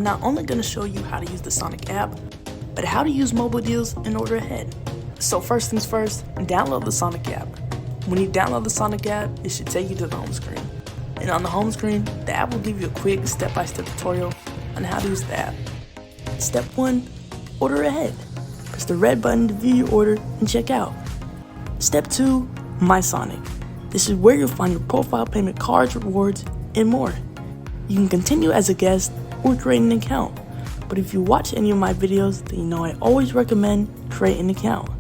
I'm not only going to show you how to use the Sonic app, but how to use mobile deals and order ahead. So first things first, download the Sonic app. When you download the Sonic app, it should take you to the home screen. And on the home screen, the app will give you a quick step-by-step tutorial on how to use the app. Step 1, order ahead. Press the red button to view your order and check out. Step 2, My Sonic. This is where you'll find your profile payment cards, rewards, and more. You can continue as a guest or create an account. But if you watch any of my videos, then you know I always recommend create an account.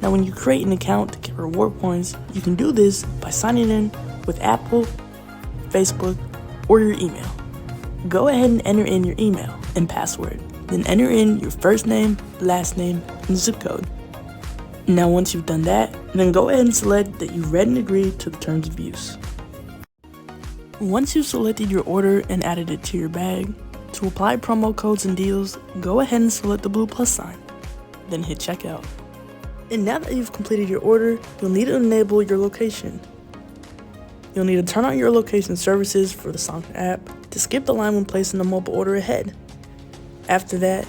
Now when you create an account to get reward points, you can do this by signing in with Apple, Facebook, or your email. Go ahead and enter in your email and password. Then enter in your first name, last name, and zip code. Now once you've done that, then go ahead and select that you've read and agreed to the terms of use. Once you've selected your order and added it to your bag, to apply promo codes and deals, go ahead and select the blue plus sign, then hit checkout. And now that you've completed your order, you'll need to enable your location. You'll need to turn on your location services for the Sonic app to skip the line when placing a mobile order ahead. After that,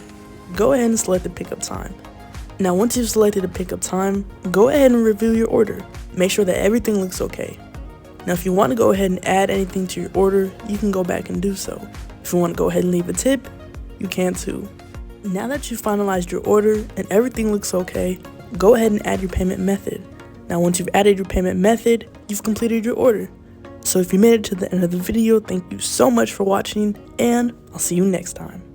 go ahead and select the pickup time. Now once you've selected a pickup time, go ahead and review your order. Make sure that everything looks okay. Now if you want to go ahead and add anything to your order, you can go back and do so. If you want to go ahead and leave a tip, you can too. Now that you've finalized your order and everything looks okay, go ahead and add your payment method. Now once you've added your payment method, you've completed your order. So if you made it to the end of the video, thank you so much for watching, and I'll see you next time.